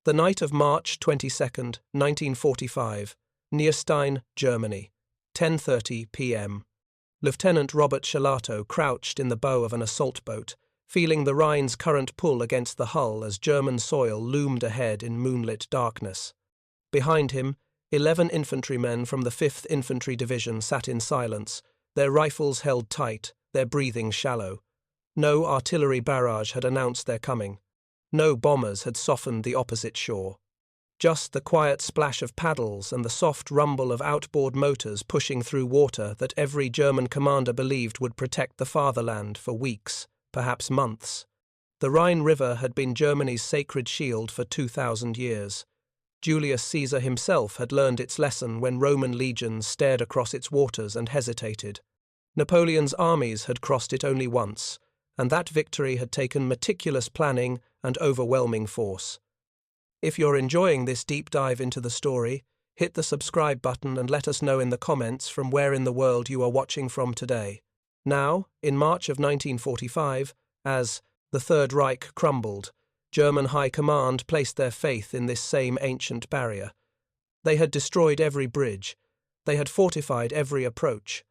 The night of March 22nd, 1945, Nierstein, Germany, 10:30 p.m. Lieutenant Robert Shelato crouched in the bow of an assault boat, feeling the Rhine's current pull against the hull as German soil loomed ahead in moonlit darkness. Behind him, 11 infantrymen from the Fifth Infantry Division sat in silence, their rifles held tight, their breathing shallow. No artillery barrage had announced their coming. No bombers had softened the opposite shore. Just the quiet splash of paddles and the soft rumble of outboard motors pushing through water that every German commander believed would protect the fatherland for weeks, perhaps months. The Rhine River had been Germany's sacred shield for 2,000 years. Julius Caesar himself had learned its lesson when Roman legions stared across its waters and hesitated. Napoleon's armies had crossed it only once, and that victory had taken meticulous planning and overwhelming force. If you're enjoying this deep dive into the story, hit the subscribe button and let us know in the comments from where in the world you are watching from today. Now, in March of 1945, as the Third Reich crumbled, German High Command placed their faith in this same ancient barrier. They had destroyed every bridge. They had fortified every approach.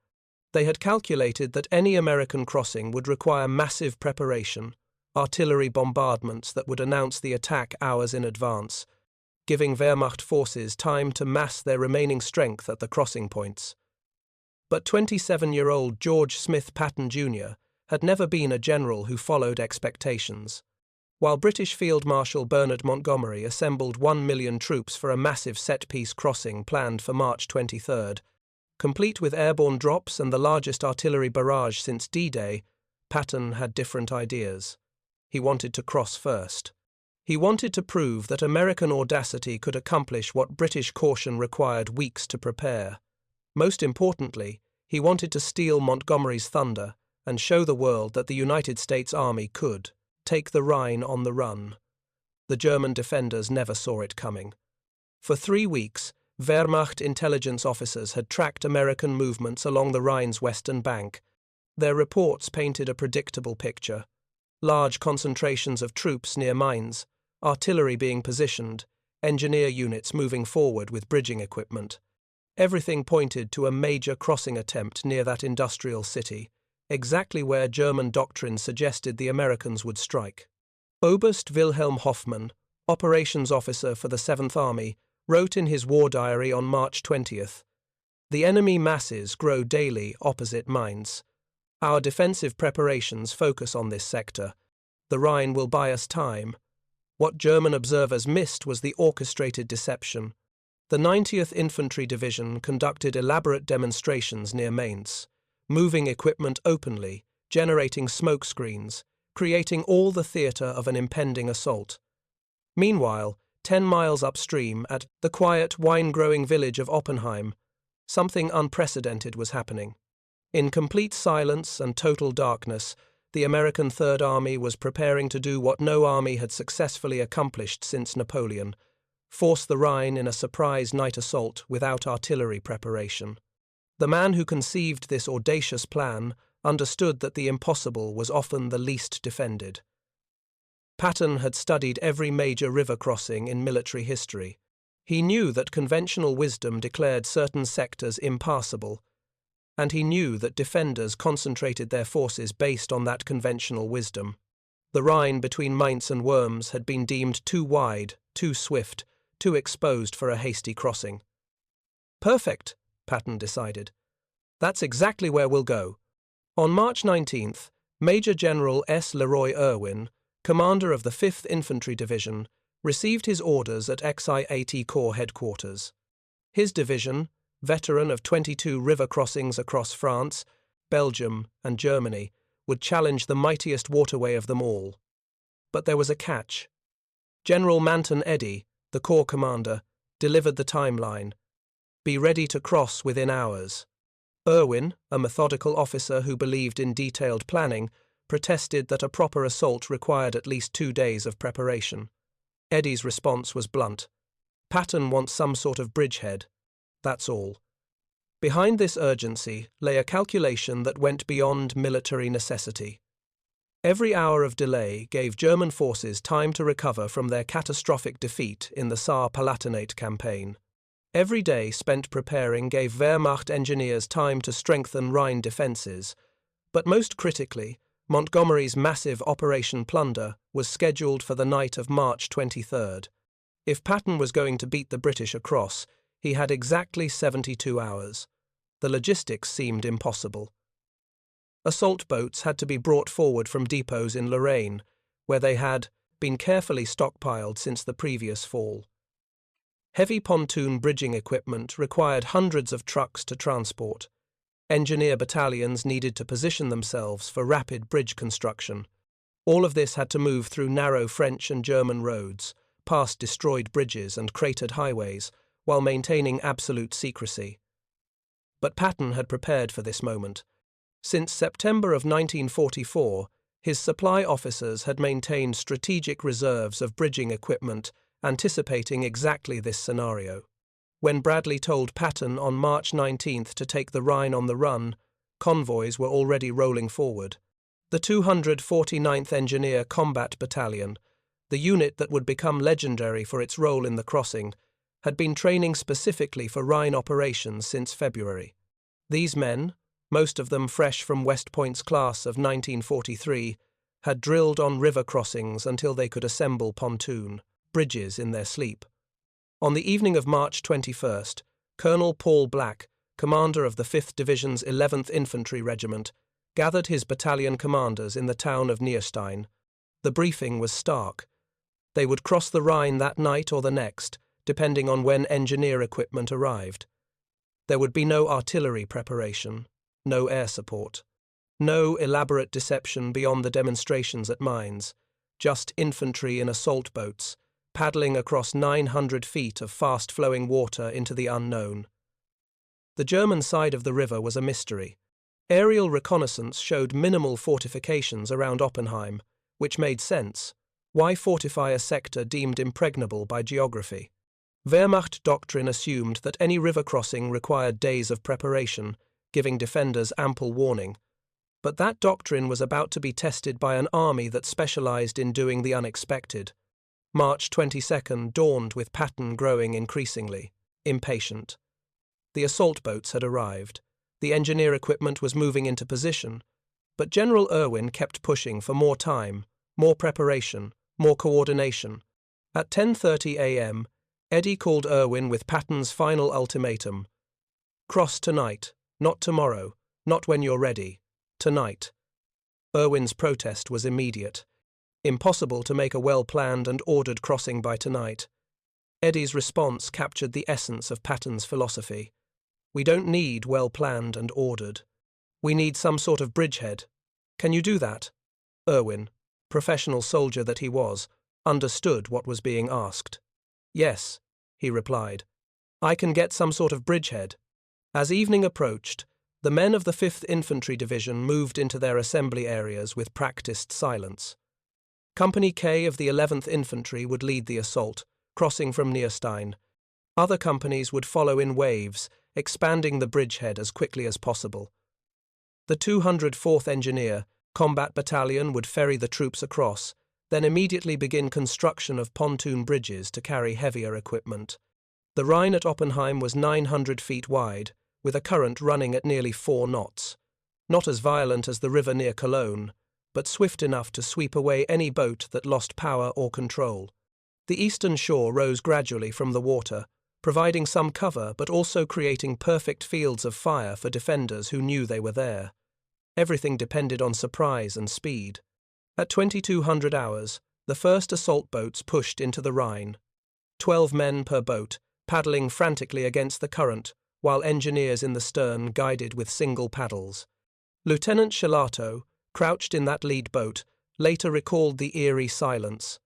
They had calculated that any American crossing would require massive preparation, artillery bombardments that would announce the attack hours in advance, giving Wehrmacht forces time to mass their remaining strength at the crossing points. But 27-year-old George Smith Patton Jr. had never been a general who followed expectations. While British Field Marshal Bernard Montgomery assembled 1 million troops for a massive set-piece crossing planned for March 23rd, complete with airborne drops and the largest artillery barrage since D-Day, Patton had different ideas. He wanted to cross first. He wanted to prove that American audacity could accomplish what British caution required weeks to prepare. Most importantly, he wanted to steal Montgomery's thunder and show the world that the United States Army could take the Rhine on the run. The German defenders never saw it coming. For 3 weeks, Wehrmacht intelligence officers had tracked American movements along the Rhine's western bank. Their reports painted a predictable picture. Large concentrations of troops near mines, artillery being positioned, engineer units moving forward with bridging equipment. Everything pointed to a major crossing attempt near that industrial city, exactly where German doctrine suggested the Americans would strike. Oberst Wilhelm Hoffmann, operations officer for the 7th Army, wrote in his war diary on March 20th, "The enemy masses grow daily opposite mines. Our defensive preparations focus on this sector. The Rhine will buy us time." What German observers missed was the orchestrated deception. The 90th Infantry Division conducted elaborate demonstrations near Mainz, moving equipment openly, generating smoke screens, creating all the theatre of an impending assault. Meanwhile, 10 miles upstream at the quiet wine-growing village of Oppenheim, something unprecedented was happening. In complete silence and total darkness, the American Third Army was preparing to do what no army had successfully accomplished since Napoleon: force the Rhine in a surprise night assault without artillery preparation. The man who conceived this audacious plan understood that the impossible was often the least defended. Patton had studied every major river crossing in military history. He knew that conventional wisdom declared certain sectors impassable, and he knew that defenders concentrated their forces based on that conventional wisdom. The Rhine between Mainz and Worms had been deemed too wide, too swift, too exposed for a hasty crossing. "Perfect," Patton decided. "That's exactly where we'll go." On March 19th, Major General S. Leroy Irwin, commander of the 5th Infantry Division, received his orders at XI-80 Corps headquarters. His division, veteran of 22 river crossings across France, Belgium, and Germany, would challenge the mightiest waterway of them all. But there was a catch. General Manton Eddy, the Corps commander, delivered the timeline: "Be ready to cross within hours." Irwin, a methodical officer who believed in detailed planning, protested that a proper assault required at least 2 days of preparation. Eddy's response was blunt: "Patton wants some sort of bridgehead. That's all." Behind this urgency lay a calculation that went beyond military necessity. Every hour of delay gave German forces time to recover from their catastrophic defeat in the Saar-Palatinate campaign. Every day spent preparing gave Wehrmacht engineers time to strengthen Rhine defences, but most critically, Montgomery's massive Operation Plunder was scheduled for the night of March 23rd. If Patton was going to beat the British across, he had exactly 72 hours. The logistics seemed impossible. Assault boats had to be brought forward from depots in Lorraine, where they had been carefully stockpiled since the previous fall. Heavy pontoon bridging equipment required hundreds of trucks to transport. Engineer battalions needed to position themselves for rapid bridge construction. All of this had to move through narrow French and German roads, past destroyed bridges and cratered highways, while maintaining absolute secrecy. But Patton had prepared for this moment. Since September of 1944, his supply officers had maintained strategic reserves of bridging equipment, anticipating exactly this scenario. When Bradley told Patton on March 19th to take the Rhine on the run, convoys were already rolling forward. The 249th Engineer Combat Battalion, the unit that would become legendary for its role in the crossing, had been training specifically for Rhine operations since February. These men, most of them fresh from West Point's class of 1943, had drilled on river crossings until they could assemble pontoon bridges in their sleep. On the evening of March 21st, Colonel Paul Black, commander of the 5th Division's 11th Infantry Regiment, gathered his battalion commanders in the town of Nierstein. The briefing was stark. They would cross the Rhine that night or the next, depending on when engineer equipment arrived. There would be no artillery preparation, no air support, no elaborate deception beyond the demonstrations at mines, just infantry in assault boats, paddling across 900 feet of fast-flowing water into the unknown. The German side of the river was a mystery. Aerial reconnaissance showed minimal fortifications around Oppenheim, which made sense. Why fortify a sector deemed impregnable by geography? Wehrmacht doctrine assumed that any river crossing required days of preparation, giving defenders ample warning. But that doctrine was about to be tested by an army that specialized in doing the unexpected. March 22nd dawned with Patton growing increasingly impatient. The assault boats had arrived. The engineer equipment was moving into position. But General Irwin kept pushing for more time, more preparation, more coordination. At 10:30 a.m., Eddy called Irwin with Patton's final ultimatum. "Cross tonight, not tomorrow, not when you're ready. Tonight." Irwin's protest was immediate. Impossible to make a well-planned and ordered crossing by tonight. Eddy's response captured the essence of Patton's philosophy. "We don't need well-planned and ordered. We need some sort of bridgehead. Can you do that?" Irwin, professional soldier that he was, understood what was being asked. "Yes," he replied. "I can get some sort of bridgehead." As evening approached, the men of the 5th Infantry Division moved into their assembly areas with practiced silence. Company K of the 11th Infantry would lead the assault, crossing from Nierstein. Other companies would follow in waves, expanding the bridgehead as quickly as possible. The 204th Engineer Combat Battalion would ferry the troops across, then immediately begin construction of pontoon bridges to carry heavier equipment. The Rhine at Oppenheim was 900 feet wide, with a current running at nearly 4 knots. Not as violent as the river near Cologne, but swift enough to sweep away any boat that lost power or control. The eastern shore rose gradually from the water, providing some cover but also creating perfect fields of fire for defenders who knew they were there. Everything depended on surprise and speed. At 2200 hours, the first assault boats pushed into the Rhine. 12 men per boat, paddling frantically against the current, while engineers in the stern guided with single paddles. Lieutenant Shelato, crouched in that lead boat, later recalled the eerie silence.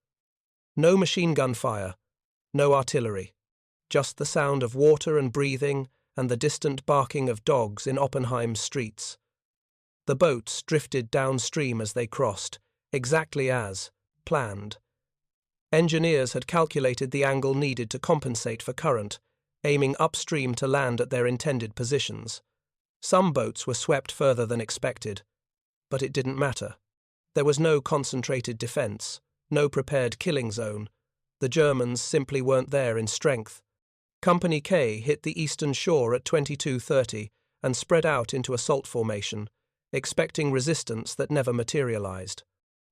No machine gun fire, no artillery, just the sound of water and breathing and the distant barking of dogs in Oppenheim's streets. The boats drifted downstream as they crossed, exactly as planned. Engineers had calculated the angle needed to compensate for current, aiming upstream to land at their intended positions. Some boats were swept further than expected, but it didn't matter. There was no concentrated defense, no prepared killing zone. The Germans simply weren't there in strength. Company K hit the eastern shore at 22:30 and spread out into assault formation, expecting resistance that never materialized.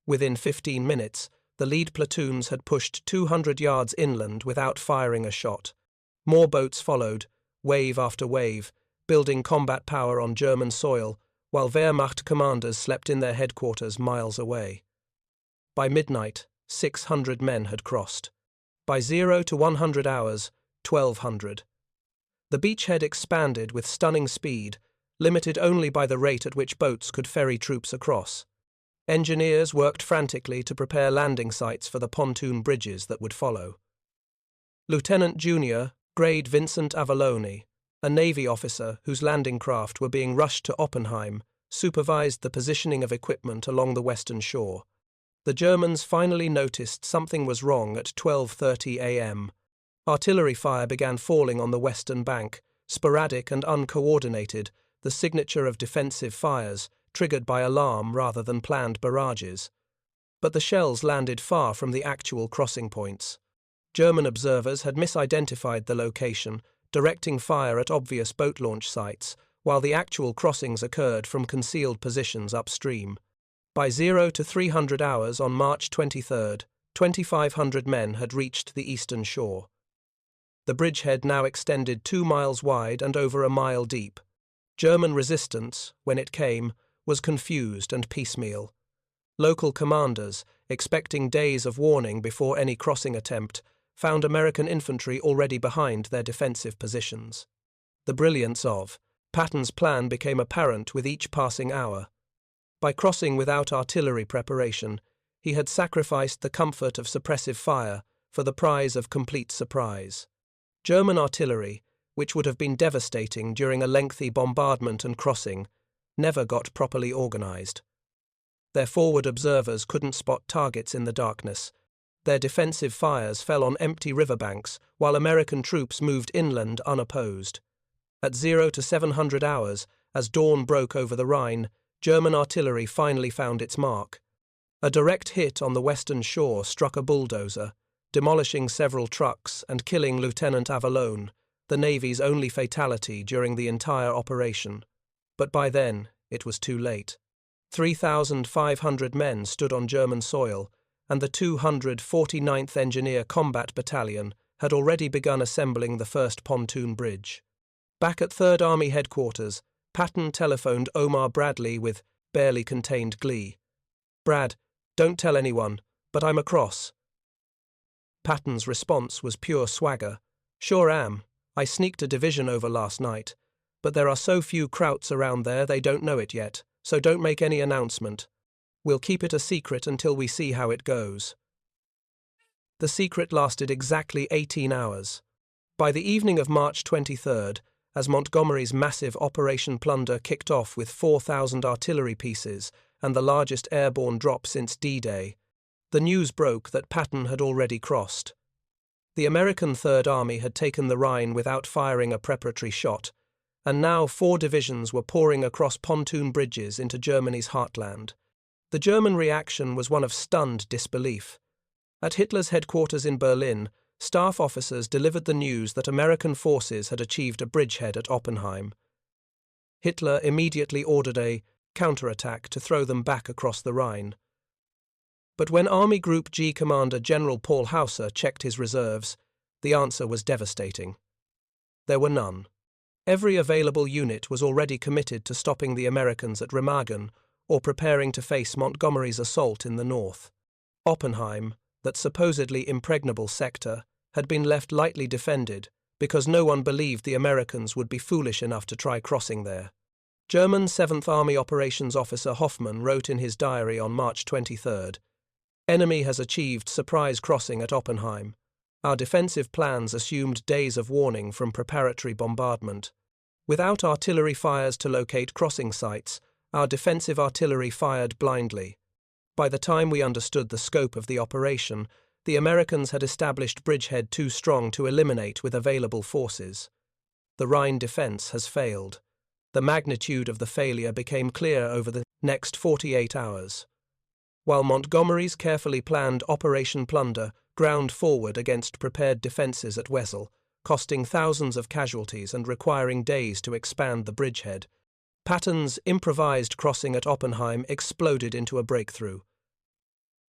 Within 15 minutes, the lead platoons had pushed 200 yards inland without firing a shot. More boats followed, wave after wave, building combat power on German soil, while Wehrmacht commanders slept in their headquarters miles away. By midnight, 600 men had crossed. By 0 to 100 hours, 1,200. The beachhead expanded with stunning speed, limited only by the rate at which boats could ferry troops across. Engineers worked frantically to prepare landing sites for the pontoon bridges that would follow. Lieutenant Junior Grade Vincent Avalone, a Navy officer whose landing craft were being rushed to Oppenheim, supervised the positioning of equipment along the western shore. The Germans finally noticed something was wrong at 12:30 a.m. Artillery fire began falling on the western bank, sporadic and uncoordinated, the signature of defensive fires, triggered by alarm rather than planned barrages. But the shells landed far from the actual crossing points. German observers had misidentified the location, directing fire at obvious boat launch sites, while the actual crossings occurred from concealed positions upstream. By 0 to 300 hours on March 23, 2,500 men had reached the eastern shore. The bridgehead now extended 2 miles wide and over a mile deep. German resistance, when it came, was confused and piecemeal. Local commanders, expecting days of warning before any crossing attempt, found American infantry already behind their defensive positions. The brilliance of Patton's plan became apparent with each passing hour. By crossing without artillery preparation, he had sacrificed the comfort of suppressive fire for the prize of complete surprise. German artillery, which would have been devastating during a lengthy bombardment and crossing, never got properly organized. Their forward observers couldn't spot targets in the darkness. Their defensive fires fell on empty riverbanks, while American troops moved inland unopposed. At 0 to 700 hours, as dawn broke over the Rhine, German artillery finally found its mark. A direct hit on the western shore struck a bulldozer, demolishing several trucks and killing Lieutenant Avalone, the Navy's only fatality during the entire operation. But by then, it was too late. 3,500 men stood on German soil, and the 249th Engineer Combat Battalion had already begun assembling the first pontoon bridge. Back at 3rd Army headquarters, Patton telephoned Omar Bradley with barely contained glee. "Brad, don't tell anyone, but I'm across." Patton's response was pure swagger. "Sure am. I sneaked a division over last night, but there are so few Krauts around there they don't know it yet, so don't make any announcement. We'll keep it a secret until we see how it goes." The secret lasted exactly 18 hours. By the evening of March 23rd, as Montgomery's massive Operation Plunder kicked off with 4,000 artillery pieces and the largest airborne drop since D-Day, the news broke that Patton had already crossed. The American Third Army had taken the Rhine without firing a preparatory shot, and now 4 divisions were pouring across pontoon bridges into Germany's heartland. The German reaction was one of stunned disbelief. At Hitler's headquarters in Berlin, staff officers delivered the news that American forces had achieved a bridgehead at Oppenheim. Hitler immediately ordered a counterattack to throw them back across the Rhine. But when Army Group G Commander General Paul Hauser checked his reserves, the answer was devastating. There were none. Every available unit was already committed to stopping the Americans at Remagen or preparing to face Montgomery's assault in the north. Oppenheim, that supposedly impregnable sector, had been left lightly defended because no one believed the Americans would be foolish enough to try crossing there. German 7th Army Operations Officer Hoffmann wrote in his diary on March 23rd, "Enemy has achieved surprise crossing at Oppenheim. Our defensive plans assumed days of warning from preparatory bombardment. Without artillery fires to locate crossing sites, our defensive artillery fired blindly. By the time we understood the scope of the operation, the Americans had established bridgehead too strong to eliminate with available forces. The Rhine defense has failed. The magnitude of the failure became clear over the next 48 hours. while Montgomery's carefully planned Operation Plunder ground forward against prepared defences at Wesel, costing thousands of casualties and requiring days to expand the bridgehead. Patton's improvised crossing at Oppenheim exploded into a breakthrough.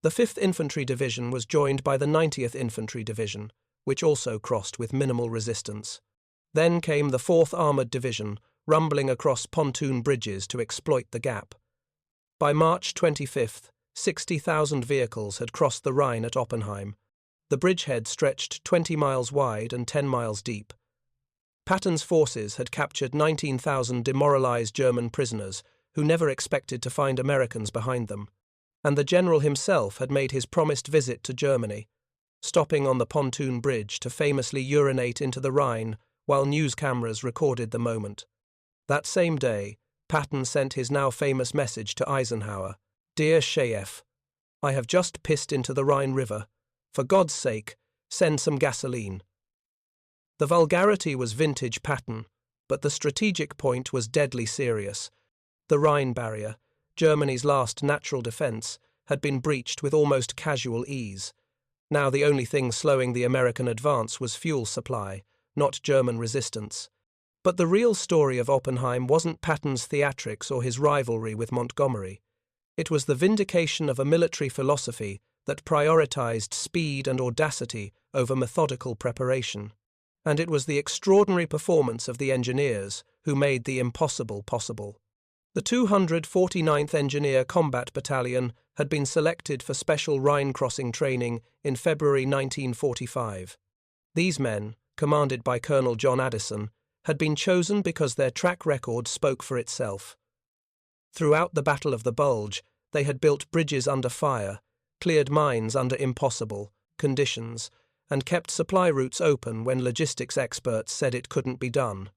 The 5th Infantry Division was joined by the 90th Infantry Division, which also crossed with minimal resistance. Then came the 4th Armoured Division, rumbling across pontoon bridges to exploit the gap. By March 25th, 60,000 vehicles had crossed the Rhine at Oppenheim. The bridgehead stretched 20 miles wide and 10 miles deep. Patton's forces had captured 19,000 demoralized German prisoners who never expected to find Americans behind them, and the general himself had made his promised visit to Germany, stopping on the pontoon bridge to famously urinate into the Rhine while news cameras recorded the moment. That same day, Patton sent his now famous message to Eisenhower: "Dear Chef, I have just pissed into the Rhine River. For God's sake, send some gasoline." The vulgarity was vintage Patton, but the strategic point was deadly serious. The Rhine barrier, Germany's last natural defense, had been breached with almost casual ease. Now the only thing slowing the American advance was fuel supply, not German resistance. But the real story of Oppenheim wasn't Patton's theatrics or his rivalry with Montgomery. It was the vindication of a military philosophy that prioritized speed and audacity over methodical preparation. And it was the extraordinary performance of the engineers who made the impossible possible. The 249th Engineer Combat Battalion had been selected for special Rhine crossing training in February 1945. These men, commanded by Colonel John Addison, had been chosen because their track record spoke for itself. Throughout the Battle of the Bulge, they had built bridges under fire, cleared mines under impossible conditions, and kept supply routes open when logistics experts said it couldn't be done.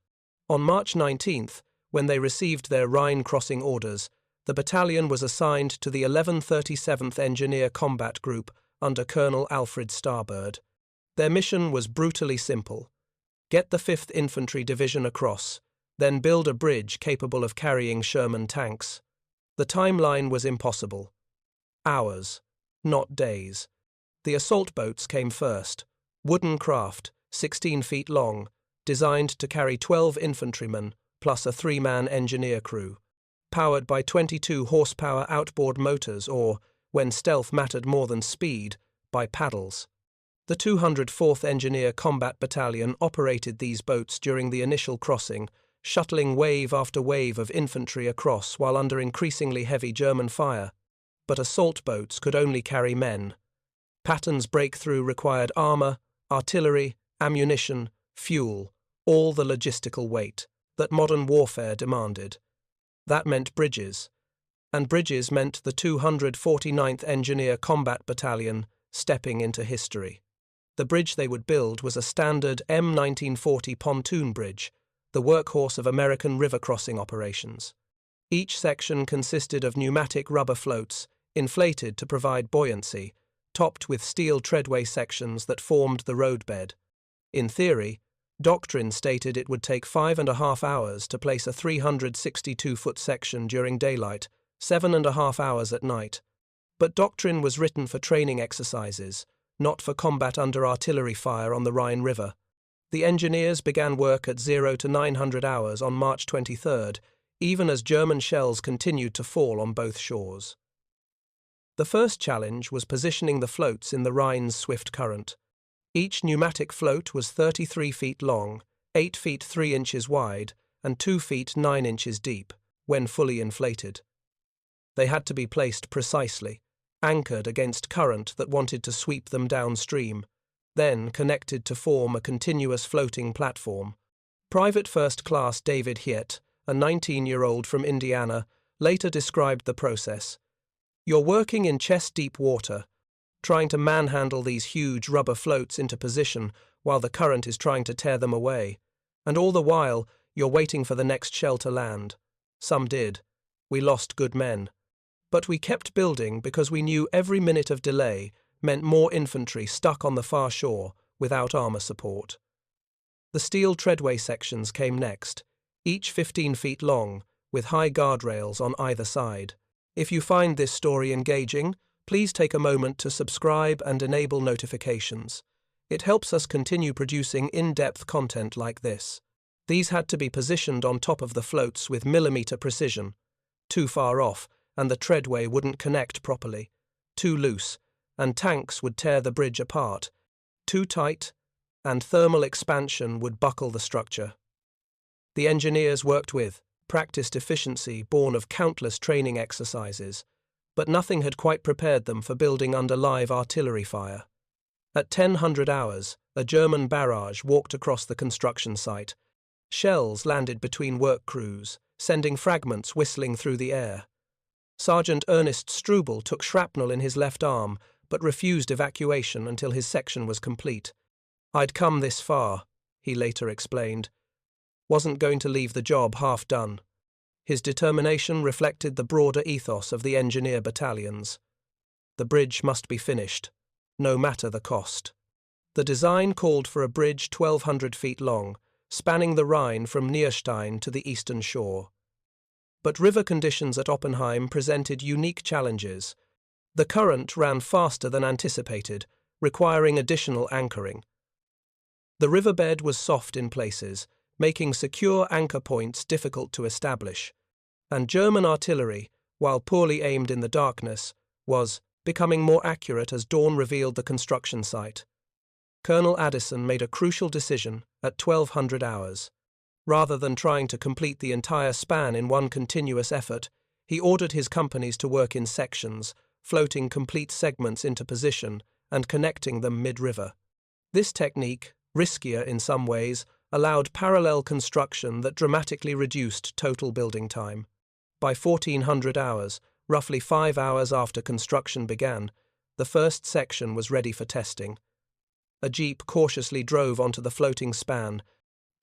On March 19th, when they received their Rhine crossing orders, the battalion was assigned to the 1137th Engineer Combat Group under Colonel Alfred Starbird. Their mission was brutally simple: get the 5th Infantry Division across, then build a bridge capable of carrying Sherman tanks. The timeline was impossible. Hours, not days. The assault boats came first, wooden craft, 16 feet long, designed to carry 12 infantrymen, plus a 3-man engineer crew, powered by 22-horsepower outboard motors or, when stealth mattered more than speed, by paddles. The 204th Engineer Combat Battalion operated these boats during the initial crossing, shuttling wave after wave of infantry across while under increasingly heavy German fire. But assault boats could only carry men. Patton's breakthrough required armour, artillery, ammunition, fuel, all the logistical weight that modern warfare demanded. That meant bridges, and bridges meant the 249th Engineer Combat Battalion stepping into history. The bridge they would build was a standard M1940 pontoon bridge, the workhorse of American river crossing operations. Each section consisted of pneumatic rubber floats, inflated to provide buoyancy, topped with steel treadway sections that formed the roadbed. In theory, doctrine stated it would take 5.5 hours to place a 362-foot section during daylight, 7.5 hours at night. But doctrine was written for training exercises, not for combat under artillery fire on the Rhine River. The engineers began work at 0 to 900 hours on March 23rd, even as German shells continued to fall on both shores. The first challenge was positioning the floats in the Rhine's swift current. Each pneumatic float was 33 feet long, 8 feet 3 inches wide, and 2 feet 9 inches deep, when fully inflated. They had to be placed precisely, anchored against current that wanted to sweep them downstream, then connected to form a continuous floating platform. Private First Class David Hiet, a 19-year-old from Indiana, later described the process. "You're working in chest-deep water, trying to manhandle these huge rubber floats into position while the current is trying to tear them away. And all the while, you're waiting for the next shell to land. Some did. We lost good men. But we kept building because we knew every minute of delay meant more infantry stuck on the far shore without armour support." The steel treadway sections came next, each 15 feet long, with high guardrails on either side. If you find this story engaging, please take a moment to subscribe and enable notifications. It helps us continue producing in-depth content like this. These had to be positioned on top of the floats with millimeter precision. Too far off, and the treadway wouldn't connect properly. Too loose, and tanks would tear the bridge apart. Too tight, and thermal expansion would buckle the structure. The engineers worked with, practiced efficiency born of countless training exercises, but nothing had quite prepared them for building under live artillery fire. At 1000 hours, a German barrage walked across the construction site. Shells landed between work crews, sending fragments whistling through the air. Sergeant Ernest Struble took shrapnel in his left arm, but refused evacuation until his section was complete. "I'd come this far," he later explained. "Wasn't going to leave the job half done." His determination reflected the broader ethos of the engineer battalions. The bridge must be finished, no matter the cost. The design called for a bridge 1,200 feet long, spanning the Rhine from Nierstein to the eastern shore. But river conditions at Oppenheim presented unique challenges. The current ran faster than anticipated, requiring additional anchoring. The riverbed was soft in places, making secure anchor points difficult to establish. And German artillery, while poorly aimed in the darkness, was becoming more accurate as dawn revealed the construction site. Colonel Addison made a crucial decision at 1200 hours. Rather than trying to complete the entire span in one continuous effort, he ordered his companies to work in sections, floating complete segments into position and connecting them mid-river. This technique, riskier in some ways, allowed parallel construction that dramatically reduced total building time. By 1400 hours, roughly 5 hours after construction began, the first section was ready for testing. A jeep cautiously drove onto the floating span.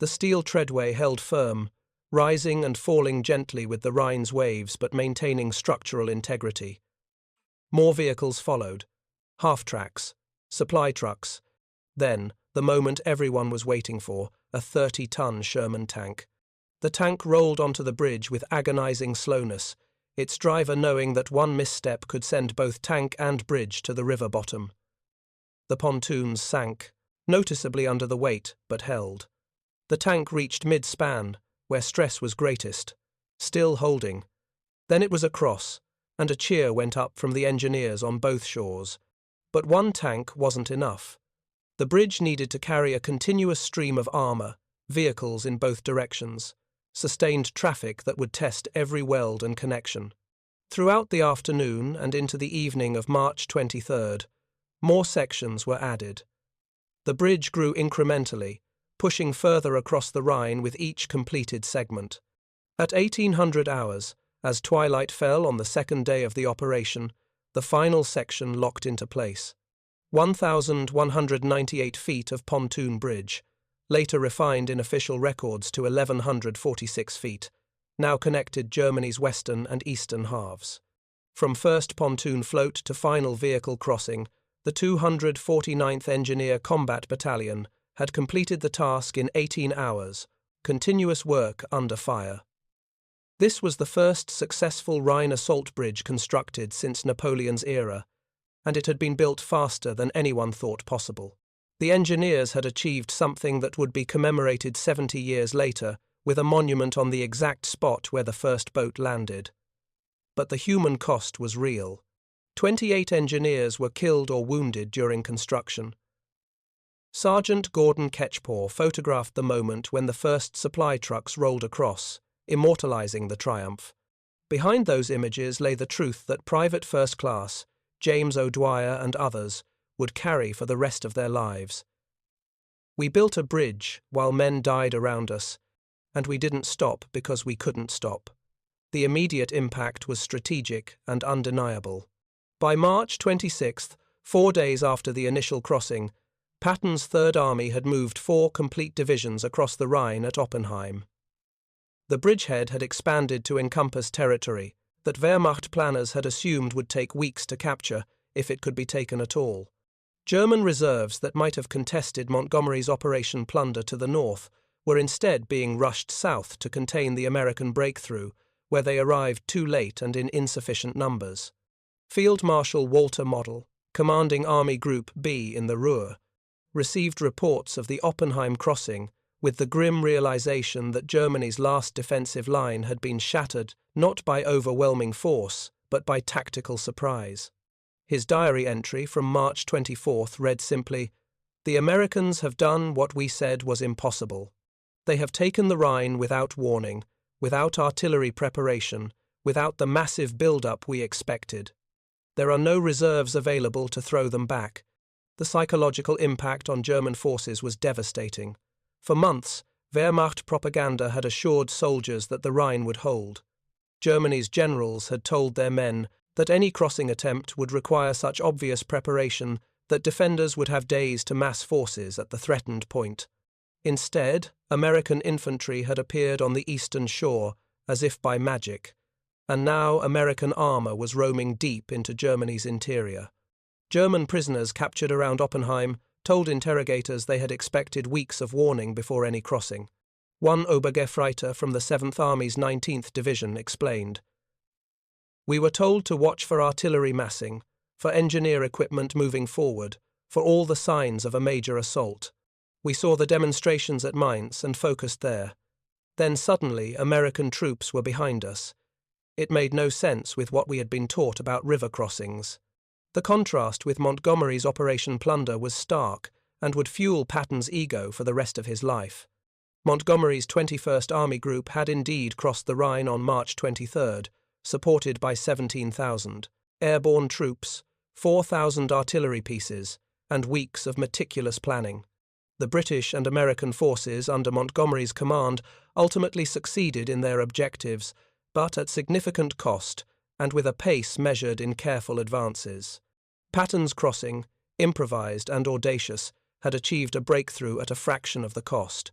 The steel treadway held firm, rising and falling gently with the Rhine's waves but maintaining structural integrity. More vehicles followed. Half-tracks, supply trucks. Then, the moment everyone was waiting for, a 30-ton Sherman tank. The tank rolled onto the bridge with agonizing slowness, its driver knowing that one misstep could send both tank and bridge to the river bottom. The pontoons sank, noticeably under the weight, but held. The tank reached mid-span, where stress was greatest, still holding. Then it was across, and a cheer went up from the engineers on both shores. But one tank wasn't enough. The bridge needed to carry a continuous stream of armor, vehicles in both directions, sustained traffic that would test every weld and connection. Throughout the afternoon and into the evening of March 23rd, more sections were added. The bridge grew incrementally, pushing further across the Rhine with each completed segment. At 1800 hours, as twilight fell on the second day of the operation, the final section locked into place. 1,198 feet of pontoon bridge, later refined in official records to 1,146 feet, now connected Germany's western and eastern halves. From first pontoon float to final vehicle crossing, the 249th Engineer Combat Battalion had completed the task in 18 hours, continuous work under fire. This was the first successful Rhine assault bridge constructed since Napoleon's era, and it had been built faster than anyone thought possible. The engineers had achieved something that would be commemorated 70 years later with a monument on the exact spot where the first boat landed. But the human cost was real. 28 engineers were killed or wounded during construction. Sergeant Gordon Ketchpaw photographed the moment when the first supply trucks rolled across, immortalizing the triumph. Behind those images lay the truth that Private First Class, James O'Dwyer and others, would carry for the rest of their lives. We built a bridge while men died around us, and we didn't stop because we couldn't stop. The immediate impact was strategic and undeniable. By March 26th, 4 days after the initial crossing, Patton's Third Army had moved 4 complete divisions across the Rhine at Oppenheim. The bridgehead had expanded to encompass territory that Wehrmacht planners had assumed would take weeks to capture, if it could be taken at all. German reserves that might have contested Montgomery's Operation Plunder to the north were instead being rushed south to contain the American breakthrough, where they arrived too late and in insufficient numbers. Field Marshal Walter Model, commanding Army Group B in the Ruhr, received reports of the Oppenheim crossing with the grim realization that Germany's last defensive line had been shattered not by overwhelming force, but by tactical surprise. His diary entry from March 24th read simply, "The Americans have done what we said was impossible. They have taken the Rhine without warning, without artillery preparation, without the massive build-up we expected. There are no reserves available to throw them back." The psychological impact on German forces was devastating. For months, Wehrmacht propaganda had assured soldiers that the Rhine would hold. Germany's generals had told their men that any crossing attempt would require such obvious preparation that defenders would have days to mass forces at the threatened point. Instead, American infantry had appeared on the eastern shore, as if by magic, and now American armor was roaming deep into Germany's interior. German prisoners captured around Oppenheim told interrogators they had expected weeks of warning before any crossing. One Obergefreiter from the 7th Army's 19th Division explained, "We were told to watch for artillery massing, for engineer equipment moving forward, for all the signs of a major assault. We saw the demonstrations at Mainz and focused there. Then suddenly American troops were behind us. It made no sense with what we had been taught about river crossings." The contrast with Montgomery's Operation Plunder was stark and would fuel Patton's ego for the rest of his life. Montgomery's 21st Army Group had indeed crossed the Rhine on March 23rd, supported by 17,000 airborne troops, 4,000 artillery pieces, and weeks of meticulous planning. The British and American forces under Montgomery's command ultimately succeeded in their objectives, but at significant cost and with a pace measured in careful advances. Patton's crossing, improvised and audacious, had achieved a breakthrough at a fraction of the cost.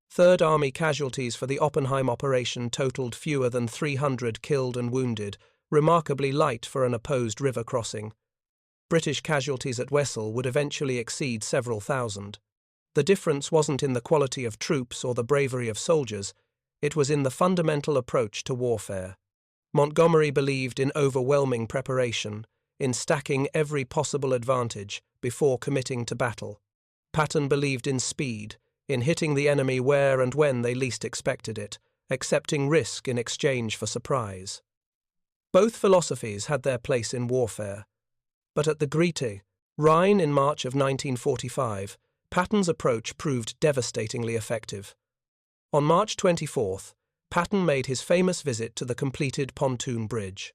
Third Army casualties for the Oppenheim operation totaled fewer than 300 killed and wounded, remarkably light for an opposed river crossing. British casualties at Wesel would eventually exceed several thousand. The difference wasn't in the quality of troops or the bravery of soldiers, it was in the fundamental approach to warfare. Montgomery believed in overwhelming preparation, in stacking every possible advantage before committing to battle. Patton believed in speed, in hitting the enemy where and when they least expected it, accepting risk in exchange for surprise. Both philosophies had their place in warfare. But at the Grete, Rhine in March of 1945, Patton's approach proved devastatingly effective. On March 24th, Patton made his famous visit to the completed pontoon bridge.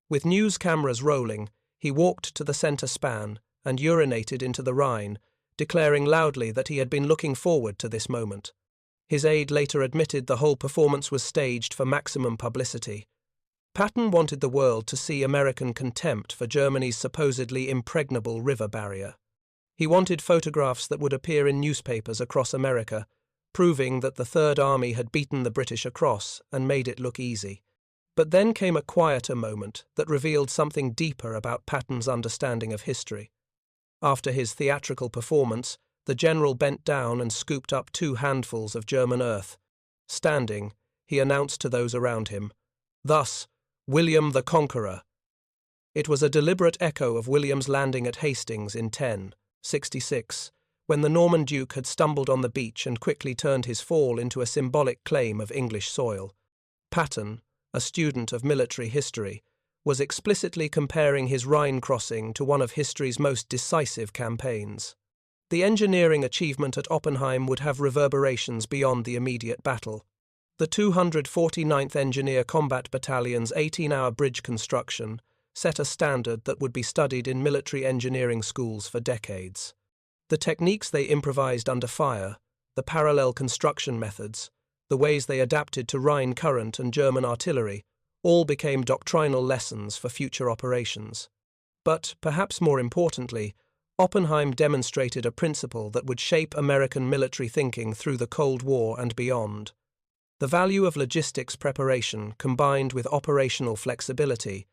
With news cameras rolling, he walked to the center span and urinated into the Rhine, declaring loudly that he had been looking forward to this moment. His aide later admitted the whole performance was staged for maximum publicity. Patton wanted the world to see American contempt for Germany's supposedly impregnable river barrier. He wanted photographs that would appear in newspapers across America, proving that the Third Army had beaten the British across and made it look easy. But then came a quieter moment that revealed something deeper about Patton's understanding of history. After his theatrical performance, the general bent down and scooped up 2 handfuls of German earth. Standing, he announced to those around him, "Thus, William the Conqueror." It was a deliberate echo of William's landing at Hastings in 1066, when the Norman Duke had stumbled on the beach and quickly turned his fall into a symbolic claim of English soil. Patton, a student of military history, was explicitly comparing his Rhine crossing to one of history's most decisive campaigns. The engineering achievement at Oppenheim would have reverberations beyond the immediate battle. The 249th Engineer Combat Battalion's 18-hour bridge construction set a standard that would be studied in military engineering schools for decades. The techniques they improvised under fire, the parallel construction methods, the ways they adapted to Rhine current and German artillery, all became doctrinal lessons for future operations. But, perhaps more importantly, Oppenheim demonstrated a principle that would shape American military thinking through the Cold War and beyond. The value of logistics preparation combined with operational flexibility.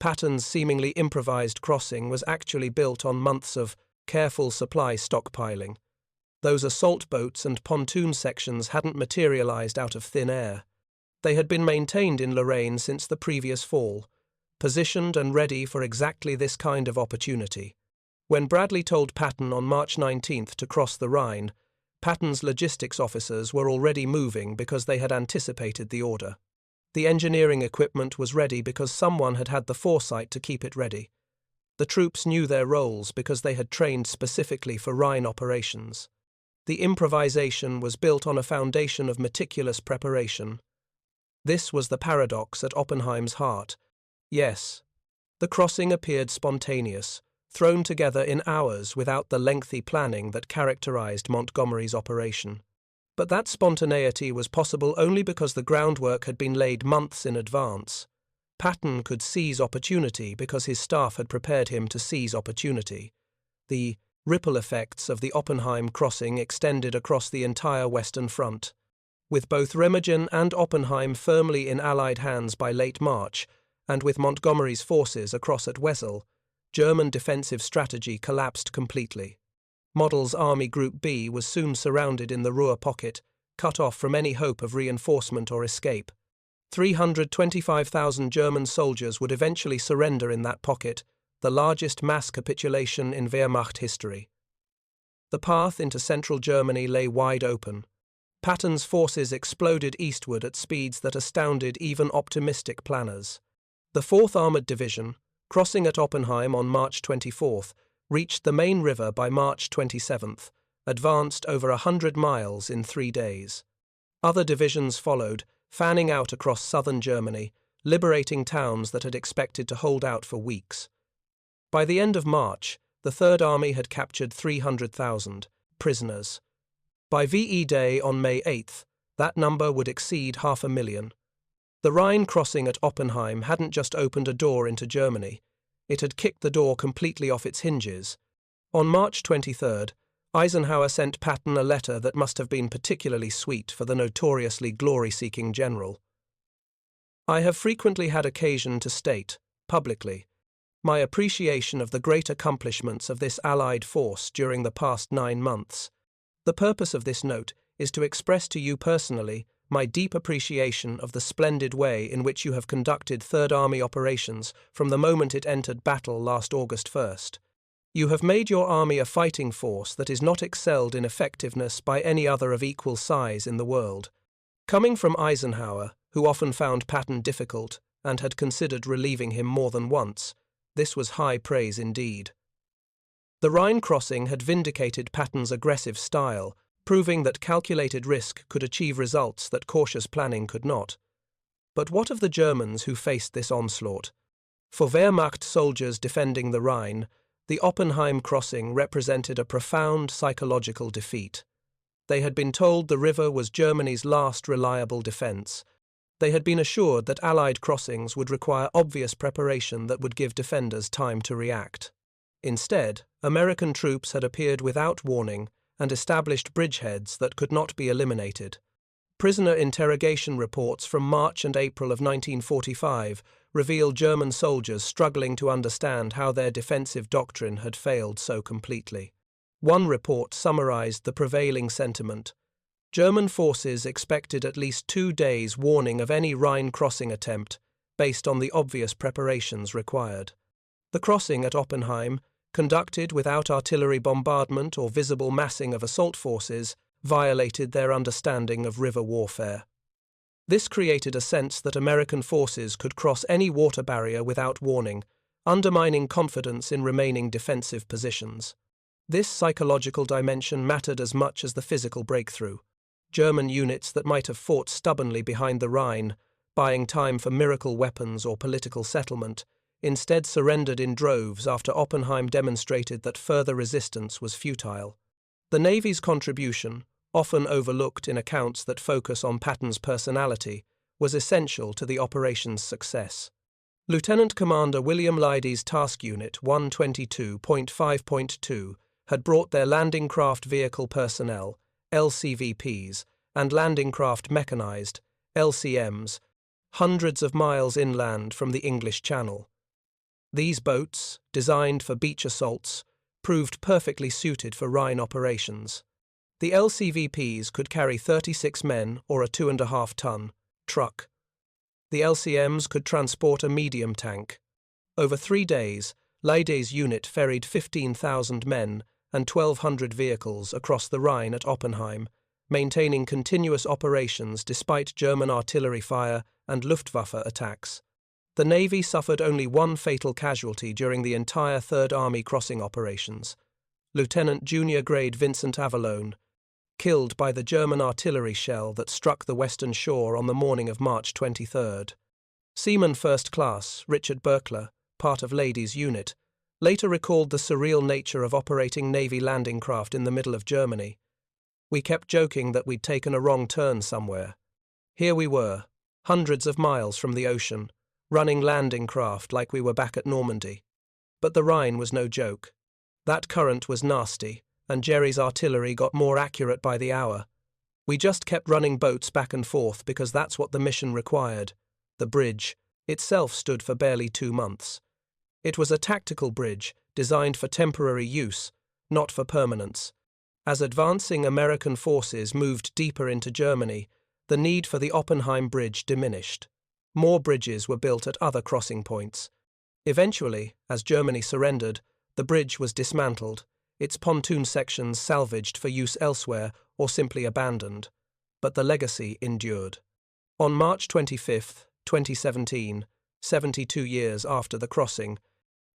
Patton's seemingly improvised crossing was actually built on months of careful supply stockpiling. Those assault boats and pontoon sections hadn't materialized out of thin air. They had been maintained in Lorraine since the previous fall, positioned and ready for exactly this kind of opportunity. When Bradley told Patton on March 19th to cross the Rhine, Patton's logistics officers were already moving because they had anticipated the order. The engineering equipment was ready because someone had had the foresight to keep it ready. The troops knew their roles because they had trained specifically for Rhine operations. The improvisation was built on a foundation of meticulous preparation. This was the paradox at Oppenheim's heart. Yes, the crossing appeared spontaneous, thrown together in hours without the lengthy planning that characterized Montgomery's operation. But that spontaneity was possible only because the groundwork had been laid months in advance. Patton could seize opportunity because his staff had prepared him to seize opportunity. The ripple effects of the Oppenheim crossing extended across the entire Western Front. With both Remagen and Oppenheim firmly in Allied hands by late March, and with Montgomery's forces across at Wesel, German defensive strategy collapsed completely. Model's Army Group B was soon surrounded in the Ruhr pocket, cut off from any hope of reinforcement or escape. 325,000 German soldiers would eventually surrender in that pocket, the largest mass capitulation in Wehrmacht history. The path into central Germany lay wide open. Patton's forces exploded eastward at speeds that astounded even optimistic planners. The 4th Armoured Division, crossing at Oppenheim on March 24th, reached the main river by March 27th, advanced over 100 miles in 3 days. Other divisions followed, fanning out across southern Germany, liberating towns that had expected to hold out for weeks. By the end of March, the Third Army had captured 300,000 prisoners. By VE Day on May 8th, that number would exceed 500,000. The Rhine crossing at Oppenheim hadn't just opened a door into Germany, it had kicked the door completely off its hinges. On March 23rd, Eisenhower sent Patton a letter that must have been particularly sweet for the notoriously glory-seeking general. I have frequently had occasion to state, publicly, my appreciation of the great accomplishments of this Allied force during the past 9 months. The purpose of this note is to express to you personally my deep appreciation of the splendid way in which you have conducted Third Army operations from the moment it entered battle last August 1st. You have made your army a fighting force that is not excelled in effectiveness by any other of equal size in the world. Coming from Eisenhower, who often found Patton difficult and had considered relieving him more than once, this was high praise indeed. The Rhine crossing had vindicated Patton's aggressive style, proving that calculated risk could achieve results that cautious planning could not. But what of the Germans who faced this onslaught? For Wehrmacht soldiers defending the Rhine, the Oppenheim crossing represented a profound psychological defeat. They had been told the river was Germany's last reliable defense. They had been assured that Allied crossings would require obvious preparation that would give defenders time to react. Instead, American troops had appeared without warning and established bridgeheads that could not be eliminated. Prisoner interrogation reports from March and April of 1945 reveal German soldiers struggling to understand how their defensive doctrine had failed so completely. One report summarized the prevailing sentiment. German forces expected at least 2 days' warning of any Rhine crossing attempt, based on the obvious preparations required. The crossing at Oppenheim, conducted without artillery bombardment or visible massing of assault forces, violated their understanding of river warfare. This created a sense that American forces could cross any water barrier without warning, undermining confidence in remaining defensive positions. This psychological dimension mattered as much as the physical breakthrough. German units that might have fought stubbornly behind the Rhine, buying time for miracle weapons or political settlement, instead surrendered in droves after Oppenheim demonstrated that further resistance was futile. The Navy's contribution, often overlooked in accounts that focus on Patton's personality, was essential to the operation's success. Lieutenant Commander William Leidy's Task Unit 122.5.2 had brought their landing craft vehicle personnel, LCVPs, and landing craft mechanized, LCMs, hundreds of miles inland from the English Channel. These boats, designed for beach assaults, proved perfectly suited for Rhine operations. The LCVPs could carry 36 men or a 2.5-ton truck The LCMs could transport a medium tank. Over 3 days, Leide's unit ferried 15,000 men and 1,200 vehicles across the Rhine at Oppenheim, maintaining continuous operations despite German artillery fire and Luftwaffe attacks. The Navy suffered only one fatal casualty during the entire Third Army crossing operations. Lieutenant Junior Grade Vincent Avalone, killed by the German artillery shell that struck the western shore on the morning of March 23. Seaman First Class Richard Berkler, part of Leide's unit, later recalled the surreal nature of operating Navy landing craft in the middle of Germany. We kept joking that we'd taken a wrong turn somewhere. Here we were, hundreds of miles from the ocean, running landing craft like we were back at Normandy. But the Rhine was no joke. That current was nasty, and Jerry's artillery got more accurate by the hour. We just kept running boats back and forth because that's what the mission required. The bridge itself stood for barely 2 months. It was a tactical bridge designed for temporary use, not for permanence. As advancing American forces moved deeper into Germany, the need for the Oppenheim Bridge diminished. More bridges were built at other crossing points. Eventually, as Germany surrendered, the bridge was dismantled, its pontoon sections salvaged for use elsewhere or simply abandoned. But the legacy endured. On March 25, 2017, 72 years after the crossing,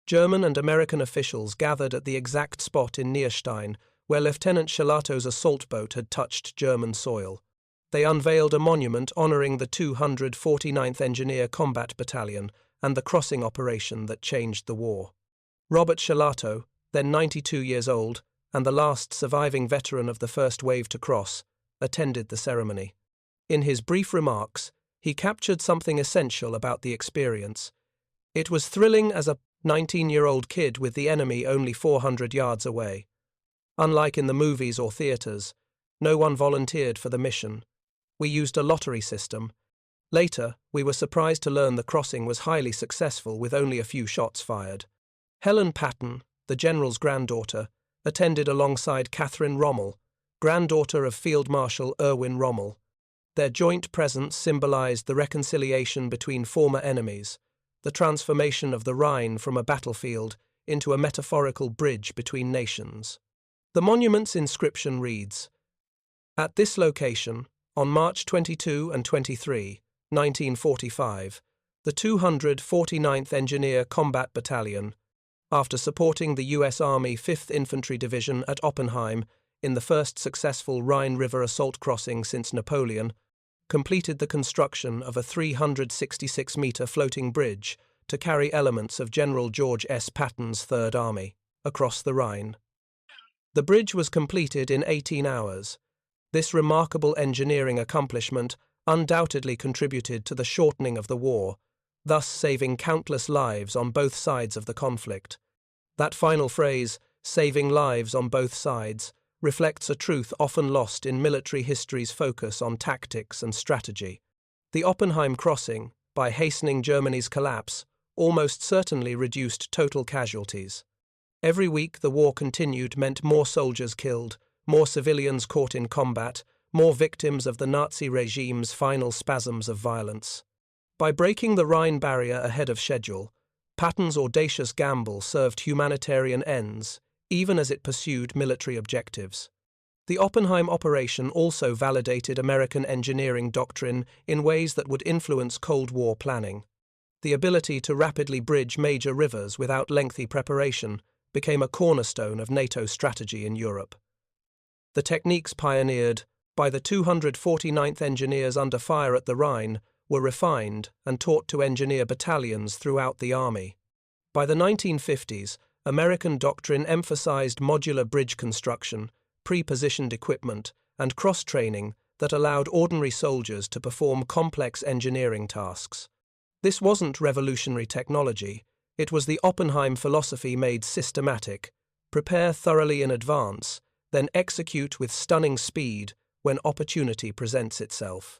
German and American officials gathered at the exact spot in Nierstein where Lieutenant Shelato's assault boat had touched German soil. They unveiled a monument honoring the 249th Engineer Combat Battalion and the crossing operation that changed the war. Robert Shelato, then 92 years old, and the last surviving veteran of the first wave to cross, attended the ceremony. In his brief remarks, he captured something essential about the experience. It was thrilling as a 19-year-old kid with the enemy only 400 yards away. Unlike in the movies or theaters, no one volunteered for the mission. We used a lottery system. Later, we were surprised to learn the crossing was highly successful with only a few shots fired. Helen Patton, the general's granddaughter, attended alongside Catherine Rommel, granddaughter of Field Marshal Erwin Rommel. Their joint presence symbolized the reconciliation between former enemies, the transformation of the Rhine from a battlefield into a metaphorical bridge between nations. The monument's inscription reads, "At this location, on March 22 and 23, 1945, the 249th Engineer Combat Battalion, after supporting the U.S. Army Fifth Infantry Division at Oppenheim in the first successful Rhine River assault crossing since Napoleon, completed the construction of a 366-meter floating bridge to carry elements of General George S. Patton's Third Army across the Rhine. The bridge was completed in 18 hours. This remarkable engineering accomplishment undoubtedly contributed to the shortening of the war, thus saving countless lives on both sides of the conflict. That final phrase, saving lives on both sides, reflects a truth often lost in military history's focus on tactics and strategy. The Oppenheim crossing, by hastening Germany's collapse, almost certainly reduced total casualties. Every week the war continued meant more soldiers killed, more civilians caught in combat, more victims of the Nazi regime's final spasms of violence. By breaking the Rhine barrier ahead of schedule, Patton's audacious gamble served humanitarian ends, even as it pursued military objectives. The Oppenheim operation also validated American engineering doctrine in ways that would influence Cold War planning. The ability to rapidly bridge major rivers without lengthy preparation became a cornerstone of NATO strategy in Europe. The techniques pioneered by the 249th Engineers under fire at the Rhine were refined and taught to engineer battalions throughout the Army. By the 1950s, American doctrine emphasized modular bridge construction, pre-positioned equipment, and cross-training that allowed ordinary soldiers to perform complex engineering tasks. This wasn't revolutionary technology, it was the Oppenheim philosophy made systematic: prepare thoroughly in advance, then execute with stunning speed when opportunity presents itself.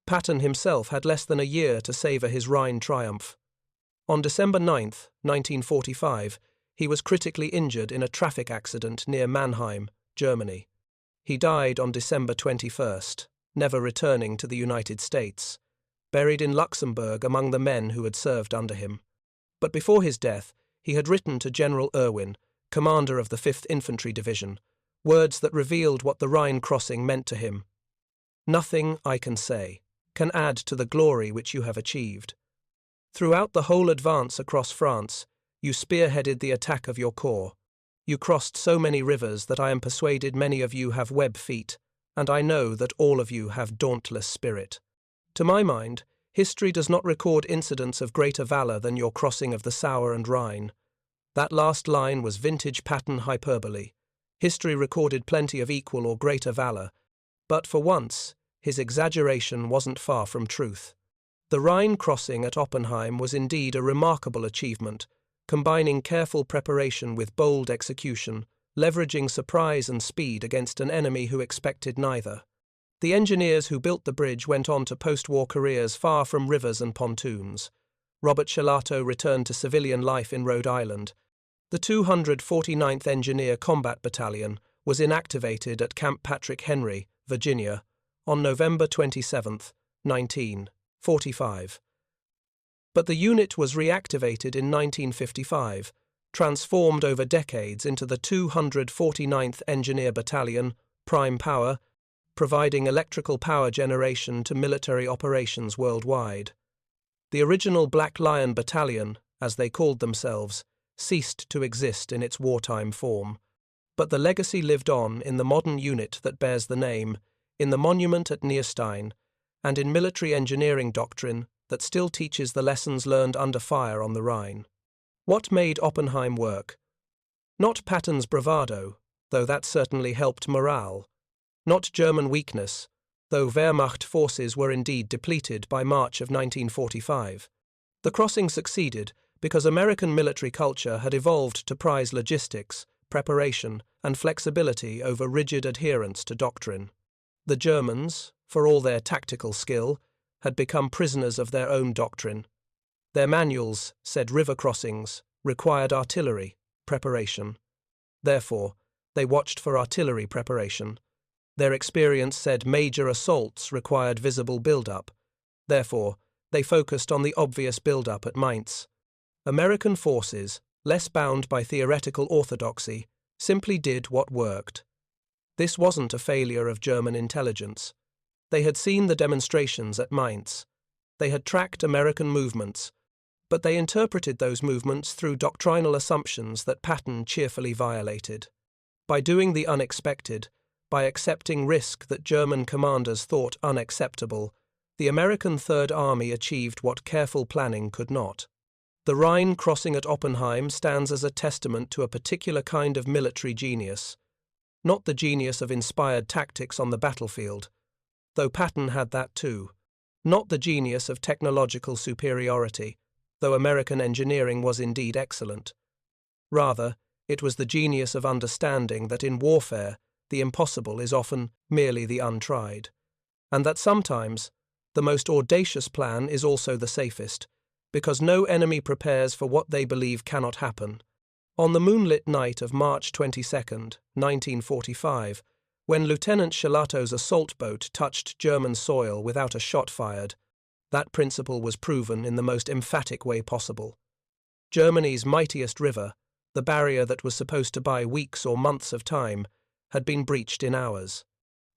Patton himself had less than a year to savor his Rhine triumph. On December 9, 1945, he was critically injured in a traffic accident near Mannheim, Germany. He died on December 21, never returning to the United States. buried in Luxembourg among the men who had served under him. But before his death, he had written to General Irwin, commander of the Fifth Infantry Division, words that revealed what the Rhine crossing meant to him. "Nothing, I can say, can add to the glory which you have achieved. Throughout the whole advance across France, you spearheaded the attack of your corps. You crossed so many rivers that I am persuaded many of you have web feet, and I know that all of you have dauntless spirit. To my mind, history does not record incidents of greater valour than your crossing of the Sauer and Rhine. That last line was vintage pattern hyperbole. History recorded plenty of equal or greater valour, but for once, his exaggeration wasn't far from truth. The Rhine crossing at Oppenheim was indeed a remarkable achievement, combining careful preparation with bold execution, leveraging surprise and speed against an enemy who expected neither. The engineers who built the bridge went on to post-war careers far from rivers and pontoons. Robert Shelato returned to civilian life in Rhode Island. The 249th Engineer Combat Battalion was inactivated at Camp Patrick Henry, Virginia, on November 27, 1945. But the unit was reactivated in 1955, transformed over decades into the 249th Engineer Battalion, Prime Power, providing electrical power generation to military operations worldwide. The original Black Lion Battalion, as they called themselves, ceased to exist in its wartime form, but the legacy lived on in the modern unit that bears the name, in the monument at Nierstein, and in military engineering doctrine that still teaches the lessons learned under fire on the Rhine. What made Oppenheim work? Not Patton's bravado, though that certainly helped morale. Not German weakness, though Wehrmacht forces were indeed depleted by March of 1945. The crossing succeeded because American military culture had evolved to prize logistics, preparation, and flexibility over rigid adherence to doctrine. The Germans, for all their tactical skill, had become prisoners of their own doctrine. Their manuals said river crossings required artillery preparation. Therefore, they watched for artillery preparation. Their experience said major assaults required visible build-up. Therefore, they focused on the obvious build-up at Mainz. American forces, less bound by theoretical orthodoxy, simply did what worked. This wasn't a failure of German intelligence. They had seen the demonstrations at Mainz. They had tracked American movements, but they interpreted those movements through doctrinal assumptions that Patton cheerfully violated. By doing the unexpected, by accepting risk that German commanders thought unacceptable, the American Third Army achieved what careful planning could not. The Rhine crossing at Oppenheim stands as a testament to a particular kind of military genius, not the genius of inspired tactics on the battlefield, though Patton had that too, not the genius of technological superiority, though American engineering was indeed excellent. Rather, it was the genius of understanding that in warfare the impossible is often merely the untried, and that sometimes the most audacious plan is also the safest, because no enemy prepares for what they believe cannot happen. On the moonlit night of March 22, 1945, when Lieutenant Shelato's assault boat touched German soil without a shot fired, that principle was proven in the most emphatic way possible. Germany's mightiest river, the barrier that was supposed to buy weeks or months of time, had been breached in hours.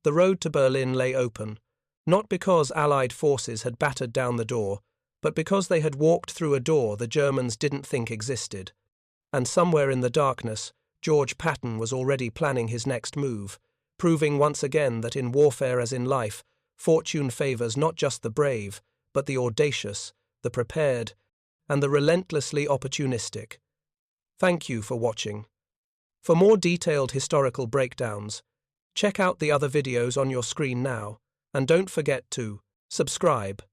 The road to Berlin lay open, not because Allied forces had battered down the door, but because they had walked through a door the Germans didn't think existed. And somewhere in the darkness, George Patton was already planning his next move, proving once again that in warfare as in life, fortune favours not just the brave, but the audacious, the prepared, and the relentlessly opportunistic. Thank you for watching. For more detailed historical breakdowns, check out the other videos on your screen now, and don't forget to subscribe.